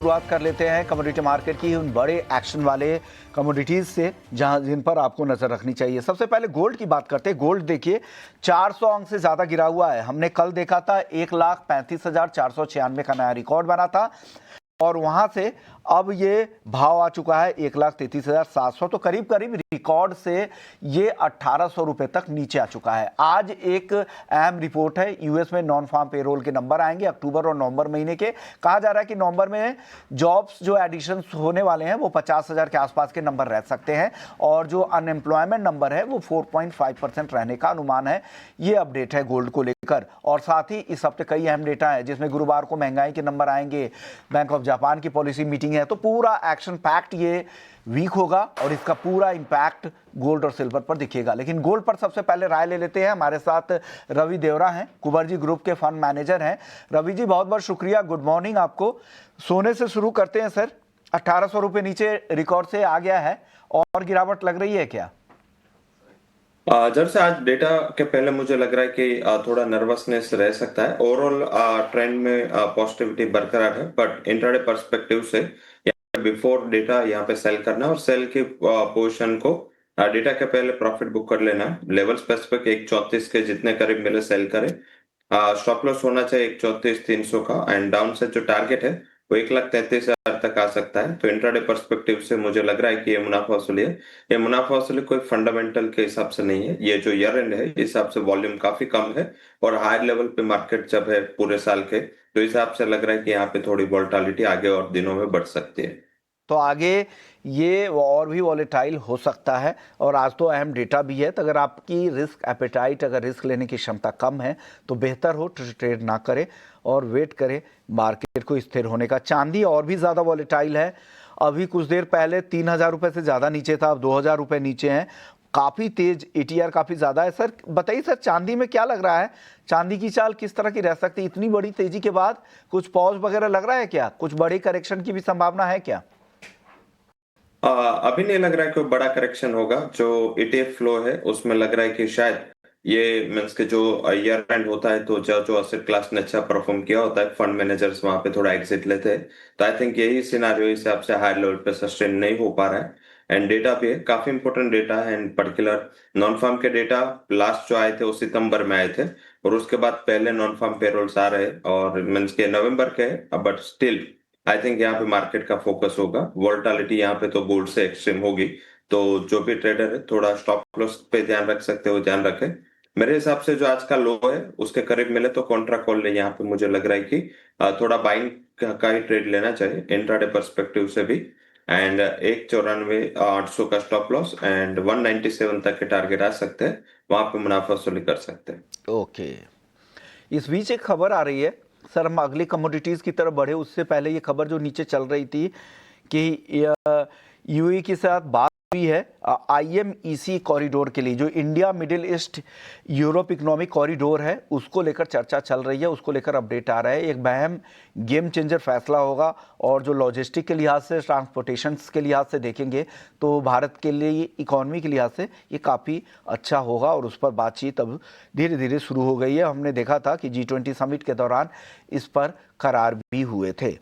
शुरुआत कर लेते हैं कमोडिटी मार्केट की उन बड़े एक्शन वाले कमोडिटीज से जिन पर आपको नजर रखनी चाहिए। सबसे पहले गोल्ड की बात करते हैं। गोल्ड देखिए 400 अंक से ज्यादा गिरा हुआ है। हमने कल देखा था 1,35,496 का नया रिकॉर्ड बना था और वहां से अब ये भाव आ चुका है 1,33,700, तो करीब करीब रिकॉर्ड से ये 1,800 रुपए तक नीचे आ चुका है। आज एक अहम रिपोर्ट है, यूएस में नॉन फार्म पेरोल के नंबर आएंगे अक्टूबर और नवंबर महीने के। कहा जा रहा है कि नवंबर में जॉब्स जो एडिशन होने वाले हैं वो 50,000 के आसपास के नंबर रह सकते हैं और जो अनएम्प्लॉयमेंट नंबर है वो 4.5% रहने का अनुमान है। ये अपडेट है गोल्ड को लेकर। और साथ ही इस हफ्ते कई अहम डेटा है, जिसमें गुरुवार को महंगाई के नंबर आएंगे, बैंक ऑफ जापान की पॉलिसी मीटिंग है, तो पूरा एक्शन पैक्ट ये वीक होगा और इसका पूरा इंपैक्ट गोल्ड और सिल्वर पर दिखेगा। लेकिन गोल्ड पर सबसे पहले राय ले लेते हैं। हमारे साथ रवि देवरा हैं, कुबर्जी ग्रुप के फंड मैनेजर हैं। रवि जी बहुत बहुत शुक्रिया, गुड मॉर्निंग आपको। सोने से शुरू करते हैं सर। 1,800 रुपए नीचे रिकॉर्ड से आ गया है और गिरावट लग रही है क्या? जब से आज डेटा के पहले मुझे लग रहा है कि थोड़ा नर्वसनेस रह सकता है। ओवरऑल ट्रेंड में पॉजिटिविटी बरकरार है, बट इंट्राडे पर्सपेक्टिव से बिफोर डेटा यहाँ पे सेल करना और सेल की पोजीशन को डेटा के पहले प्रॉफिट बुक कर लेना। लेवल स्पेसिफिक 134 के जितने करीब मिले सेल करें। स्टॉप लॉस होना चाहिए 134,300 का एंड डाउन से जो टारगेट है वो 1,33,000 तक आ सकता है। तो इंट्राडे पर्सपेक्टिव से मुझे लग रहा है कि ये मुनाफा वसूली है। ये मुनाफा वसूली कोई फंडामेंटल के हिसाब से नहीं है। ये जो ईयर एंड है इस हिसाब से वॉल्यूम काफी कम है और हायर लेवल पे मार्केट जब है पूरे साल के, तो इस हिसाब से लग रहा है कि यहाँ पे थोड़ी वोलेटिलिटी आगे और दिनों में बढ़ सकती है। तो आगे ये और भी वॉलेटाइल हो सकता है और आज तो अहम डेटा भी है। तो अगर आपकी रिस्क एपेटाइट, अगर रिस्क लेने की क्षमता कम है तो बेहतर हो ट्रेड ना करें और वेट करें मार्केट को स्थिर होने का। चांदी और भी ज़्यादा वॉलेटाइल है। अभी कुछ देर पहले 3,000 रुपये से ज़्यादा नीचे था, अब 2,000 रुपये नीचे हैं। काफ़ी तेज एटीआर काफ़ी ज़्यादा है। सर बताइए सर, चांदी में क्या लग रहा है? चांदी की चाल किस तरह की रह सकती है इतनी बड़ी तेजी के बाद? कुछ पॉज वगैरह लग रहा है क्या? कुछ बड़ी करेक्शन की भी संभावना है क्या? अभी नहीं लग रहा है कोई बड़ा करेक्शन होगा। जो ईटीएफ फ्लो है उसमें लग रहा है कि शायद ये मीन्स के जो ईयर एंड होता है तो जो जो असेट क्लास ने अच्छा परफॉर्म किया होता है फंड मैनेजर्स वहां पे थोड़ा एग्जिट लेते हैं। तो आई थिंक यही सिनारियो हिसाब से हायर लेवल पे सस्टेन नहीं हो पा रहा है। एंड डेटा भी है, काफी इंपॉर्टेंट डेटा है। एंड पर्टिकुलर नॉन फार्म के डेटा लास्ट जो आए थे वो सितंबर में आए थे और उसके बाद पहले नॉन फार्म पेरोल्स आ रहे और मीन्स के नवंबर के, बट स्टिल आई थिंक यहाँ पे मार्केट का फोकस होगा। वोलेटिलिटी यहाँ पे तो गोल्ड से एक्सट्रीम होगी, तो जो भी ट्रेडर है थोड़ा स्टॉप लॉस पे ध्यान रख सकते हो, ध्यान रखें। मेरे हिसाब से जो आज का लो है उसके करीब मिले तो कॉन्ट्रा कॉल ले, यहाँ पे मुझे लग रहा है कि थोड़ा बाइंग का ही ट्रेड लेना चाहिए इंट्राडे पर्सपेक्टिव से भी। एंड 1,94,800 का स्टॉप लॉस एंड 197 तक के टारगेट आ सकते हैं, वहां पे मुनाफा वसूली कर सकते हैं। ओके। इस बीच एक खबर आ रही है सर, हम अगली कमोडिटीज़ की तरफ बढ़े उससे पहले ये खबर जो नीचे चल रही थी कि यूएई के साथ बात हुई है आईएमईसी कॉरिडोर के लिए, जो India middle east Europe economic corridor है उसको लेकर चर्चा चल रही है, उसको लेकर अपडेट आ रहा है। एक बहम गेम चेंजर फैसला होगा और जो लॉजिस्टिक के लिहाज से, ट्रांसपोर्टेशन के लिहाज से देखेंगे तो भारत के लिए इकोनॉमी के लिहाज से ये काफ़ी अच्छा होगा और उस पर बातचीत अब धीरे धीरे शुरू हो गई है। हमने देखा था कि G20 समिट के दौरान इस पर करार भी हुए थे।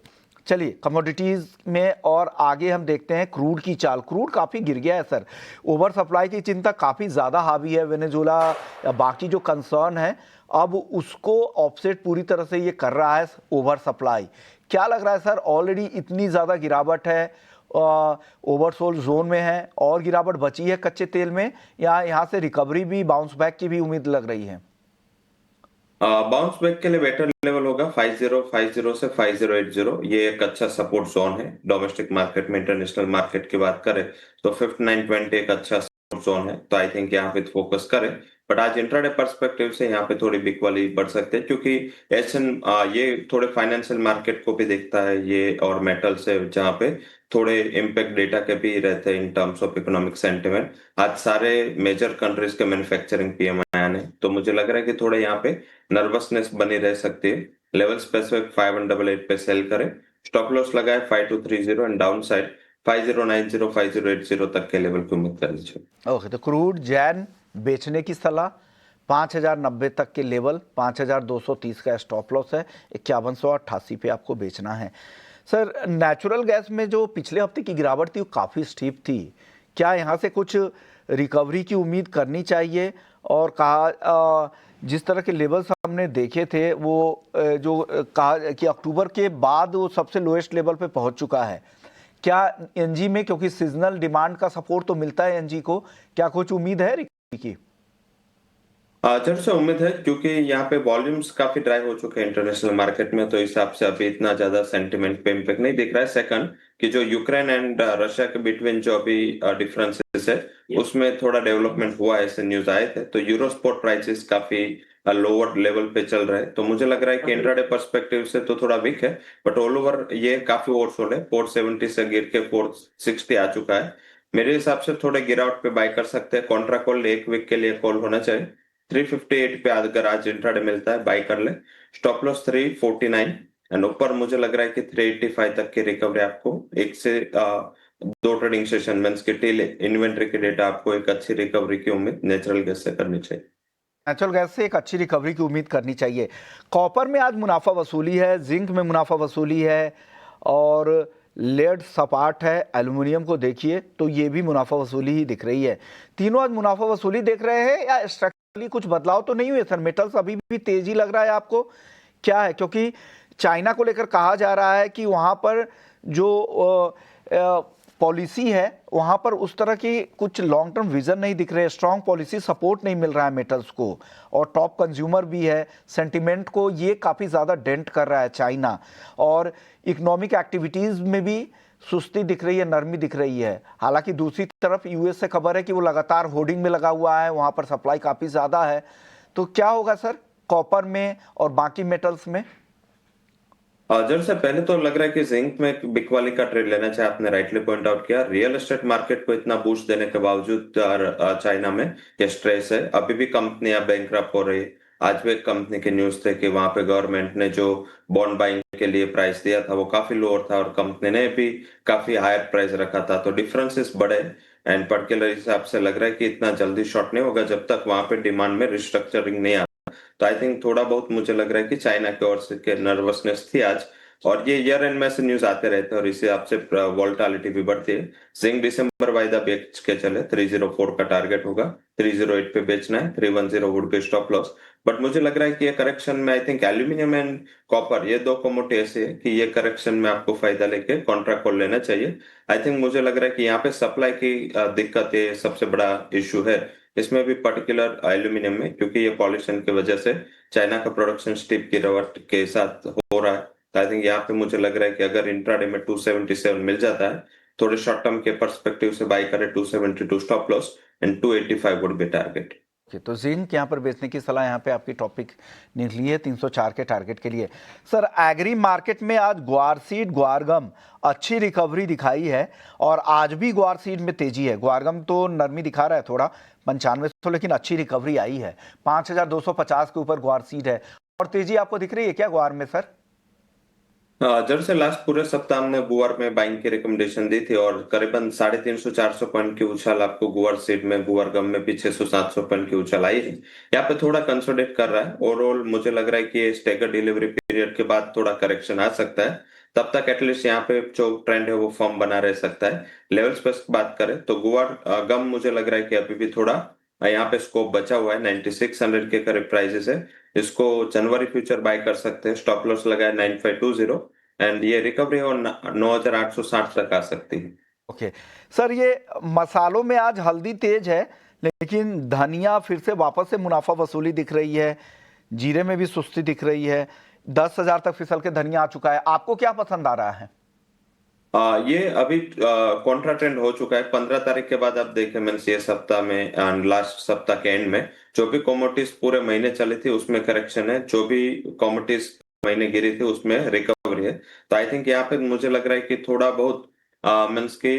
चलिए कमोडिटीज़ में और आगे हम देखते हैं क्रूड की चाल। क्रूड काफ़ी गिर गया है सर। ओवर सप्लाई की चिंता काफ़ी ज़्यादा हावी है। वेनेजुला या बाकी जो कंसर्न है, अब उसको ऑफसेट पूरी तरह से ये कर रहा है ओवर सप्लाई। क्या लग रहा है सर, ऑलरेडी इतनी ज़्यादा गिरावट है, ओवरसोल्ड जोन में है और गिरावट बची है कच्चे तेल में, या यहाँ से रिकवरी भी, बाउंस बैक की भी उम्मीद लग रही है? बाउंस बैक के लिए बेटर लेवल होगा 5050 से 5080। ये एक अच्छा सपोर्ट जोन है डोमेस्टिक मार्केट में। इंटरनेशनल मार्केट की बात करें तो 5920 एक अच्छा सपोर्ट जोन है, तो आई थिंक यहाँ पे फोकस करें। बट आज इंट्राडे पर्सपेक्टिव से यहाँ पे थोड़ी बिग वाली बढ़ सकते हैं, क्योंकि एशन ये थोड़े फाइनेंशियल मार्केट को भी देखता है ये और मेटल से, जहाँ पे थोड़े इम्पैक्ट डेटा के भी रहते हैं in terms of economic sentiment. आज सारे मेजर कंट्रीज के मैन्युफैक्चरिंग पीएमआई आने, तो मुझे लग रहा है कि थोड़े यहाँ पे नर्वसनेस बनी रह सकती है। लेवल स्पेसिफिक 5188 पे सेल करें। स्टॉप लॉस लगाए 5230 एंड डाउन साइड 5090 5080 तक के लेवल की उम्मीद कर लीजिए। ओके, तो क्रूड जैन बेचने की सलाह, 5,090 तक के लेवल, 5,230 का स्टॉप लॉस है, 5188 पे आपको बेचना है। सर नेचुरल गैस में जो पिछले हफ्ते की गिरावट थी वो काफ़ी स्टीप थी, क्या यहाँ से कुछ रिकवरी की उम्मीद करनी चाहिए? और जिस तरह के लेवल्स हमने देखे थे वो कहा कि अक्टूबर के बाद वो सबसे लोएस्ट लेवल पे पहुंच चुका है। क्या एनजी में, क्योंकि सीजनल डिमांड का सपोर्ट तो मिलता है एनजी को, क्या कुछ उम्मीद है रिकवरी की? जरूर से उम्मीद है, क्योंकि यहाँ पे वॉल्यूम्स काफी ड्राई हो चुके हैं इंटरनेशनल मार्केट में, तो इस हिसाब से अभी इतना ज्यादा सेंटिमेंट पे इम्पेक्ट नहीं दिख रहा है। सेकंड, कि जो यूक्रेन एंड रशिया के बिटवीन जो अभी डिफरेंसेस है उसमें थोड़ा डेवलपमेंट हुआ है, ऐसे न्यूज आए थे, तो यूरो स्पॉट प्राइसेस काफी लोअर लेवल पे चल रहे हैं। तो मुझे लग रहा है कि इंट्राडे पर्सपेक्टिव से तो थोड़ा वीक है, बट ऑल ओवर ये काफी ओवरसोल्ड है। 470 से गिर के 460 आ चुका है। मेरे हिसाब से थोड़े गिरावट पे बाय कर सकते हैं। कॉन्ट्रा कॉल एक वीक के लिए कॉल होना चाहिए। 358 पे अगर आज इंट्राडे मिलता है बाय कर ले। स्टॉप लॉस 349 एंड ऊपर मुझे लग रहा है कि 385 तक की रिकवरी आपको एक से दो ट्रेडिंग सेशन मींस के टेल इन्वेंट्री के डेटा आपको एक अच्छी रिकवरी की उम्मीद नेचुरल गैस से करनी चाहिए। नेचुरल गैस से एक अच्छी रिकवरी की उम्मीद करनी चाहिए। कॉपर में आज मुनाफा वसूली है, जिंक में मुनाफा वसूली है, और लेड सपाट है। एल्युमिनियम को देखिए तो ये भी मुनाफा वसूली ही दिख रही है। तीनों आज मुनाफा वसूली देख रहे हैं, या स्ट्रक्चरली कुछ बदलाव तो नहीं हुए सर? मेटल्स अभी भी तेजी लग रहा है आपको, क्या है? क्योंकि चाइना को लेकर कहा जा रहा है कि वहाँ पर जो पॉलिसी है वहाँ पर उस तरह की कुछ लॉन्ग टर्म विजन नहीं दिख रहे, स्ट्रॉन्ग पॉलिसी सपोर्ट नहीं मिल रहा है मेटल्स को, और टॉप कंज्यूमर भी है, सेंटिमेंट को ये काफ़ी ज़्यादा डेंट कर रहा है चाइना, और इकोनॉमिक एक्टिविटीज़ में भी सुस्ती दिख रही है, नरमी दिख रही है। हालांकि दूसरी तरफ यूएस से खबर है कि वो लगातार होर्डिंग में लगा हुआ है, वहाँ पर सप्लाई काफ़ी ज़्यादा है। तो क्या होगा सर कॉपर में और बाकी मेटल्स में? जब से पहले तो लग रहा है कि जिंक में बिकवाली का ट्रेड लेना चाहिए। आपने राइटली पॉइंट आउट किया, रियल एस्टेट मार्केट को इतना बूस्ट देने के बावजूद चाइना में ये स्ट्रेस है। अभी भी कंपनियां बैंकरप्ट हो रही है। आज भी एक कंपनी के न्यूज थे कि वहां पे गवर्नमेंट ने जो बॉन्ड बाइंग के लिए प्राइस दिया था वो काफी लोअर था और कंपनी ने भी काफी हायर प्राइस रखा था, तो डिफरेंसेस बड़े। एंड पर्टिकुलर हिसाब से लग रहा है कि इतना जल्दी शॉर्ट नहीं होगा जब तक वहां पे डिमांड में रिस्ट्रक्चरिंग नहीं। तो आई थिंक थोड़ा बहुत मुझे लग रहा है कि चाइना की ओर से के नर्वसनेस थी आज। और ये ईयर एंड में से न्यूज आते रहते हैं और इस हिसाब से वोलेटिलिटी भी बढ़ती है। जिंक दिसंबर वायदा बेच के चले, 304 का टारगेट होगा, 308 पे बेचना है, 310 would be stop loss. But मुझे लग रहा है कि ये करेक्शन में I think aluminium and copper ये दो कमोडिटी ऐसे है कि ये करेक्शन में आपको फायदा लेके कॉन्ट्रैक्ट कॉल लेना चाहिए। आई थिंक मुझे लग रहा है कि यहाँ पे सप्लाई की दिक्कत है, सबसे बड़ा इश्यू है इसमें भी, पर्टिकुलर एल्यूमिनियम में, क्योंकि ये पॉल्यूशन की वजह से चाइना का प्रोडक्शन स्टीप गिरावट के साथ हो रहा है। तो आई थिंक यहाँ पे मुझे लग रहा है कि अगर इंट्राडे में 277 मिल जाता है, थोड़े शॉर्ट टर्म के पर्सपेक्टिव से बाय करें, 272 stop loss and 285 would be target. तो जिंक यहाँ पर बेचने की सलाह यहाँ पे आपकी टॉपिक निकली है 304 के टारगेट के लिए। सर एग्री मार्केट में आज ग्वार सीड ग्वारगम अच्छी रिकवरी दिखाई है, और आज भी ग्वार सीड में तेजी है। ग्वारगम तो नरमी दिखा रहा है थोड़ा 95, लेकिन अच्छी रिकवरी आई है। 5250 के ऊपर ग्वार सीड है, और तेजी आपको दिख रही है क्या ग्वार में सर? जब से लास्ट पूरे सप्ताह हमने गुआर में बाइंग की रिकमेंडेशन दी थी और करीबन 350-400 पॉइंट की उछाल आपको गुआर सीड में, गुआर गम में भी 600-700 पॉइंट की उछाल आई है। यहाँ पे थोड़ा कंसोलिडेट कर रहा है। ओवरऑल मुझे लग रहा है कि स्टेगर डिलीवरी पीरियड के बाद थोड़ा करेक्शन आ सकता है। तब तक एटलीस्ट यहाँ पे जो ट्रेंड है वो फॉर्म बना रह सकता है। लेवल्स पे बात करें तो गुआर गम मुझे लग रहा है कि अभी भी थोड़ा यहाँ पे स्कोप बचा हुआ है। 9600 के करीब प्राइसेस है, इसको जनवरी फ्यूचर बाय कर सकते हैं। स्टॉप लॉस लगा है 9520 एंड ये रिकवरी और 9860 तक आ सकती है। ओके सर, ये मसालों में आज हल्दी तेज है, लेकिन धनिया फिर से वापस से मुनाफा वसूली दिख रही है। जीरे में भी सुस्ती दिख रही है। 10,000 तक फिसल के धनिया आ चुका है। आपको क्या पसंद आ रहा है? ये अभी कॉन्ट्रा ट्रेंड हो चुका है। 15 तारीख के बाद आप देखें, मीन्स ये सप्ताह में लास्ट सप्ताह के एंड में जो भी कॉमोडिटीज पूरे महीने चली थी उसमें करेक्शन है, जो भी कॉमोडिटीज महीने गिरी थी उसमें रिकवरी है। तो आई थिंक यहाँ पे मुझे लग रहा है कि थोड़ा बहुत मीन्स की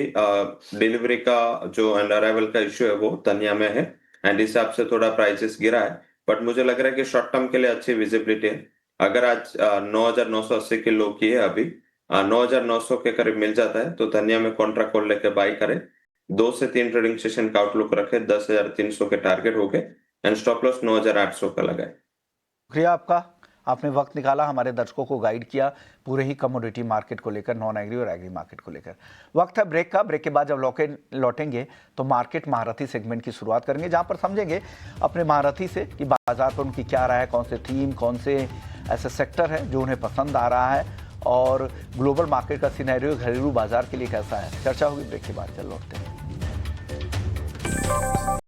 डिलीवरी का जो एंड अराइवल का इश्यू है वो धनिया में है, एंड इस हिसाब से थोड़ा प्राइसेस गिरा है। बट मुझे लग रहा है कि शॉर्ट टर्म के लिए अच्छी विजिबिलिटी है। अगर आज 9,980 की लो की है अभी, 9,900 के करीब मिल जाता है तो धनिया में कॉन्ट्रा कॉल लेके बाई करें। 2 से 3 ट्रेडिंग सेशन का आउटलुक रखे, 10,300 के टारगेट हो गए एंड स्टॉप लॉस 9,800 का लगाए। शुक्रिया आपका। आपने वक्त निकाला, हमारे दर्शकों को गाइड किया पूरे ही कमोडिटी मार्केट को लेकर, नॉन एग्री और एग्री मार्केट को लेकर। वक्त है ब्रेक का। ब्रेक के बाद जब लौटेंगे तो मार्केट महारथी सेगमेंट की शुरुआत करेंगे, जहां पर समझेंगे अपने महारथी से कि बाजार पर उनकी क्या राय है, कौन से थीम, कौन से ऐसे सेक्टर है जो उन्हें पसंद आ रहा है, और ग्लोबल मार्केट का सिनेरियो घरेलू बाजार के लिए कैसा है। चर्चा होगी ब्रेक के बाद। चल लौटते हैं।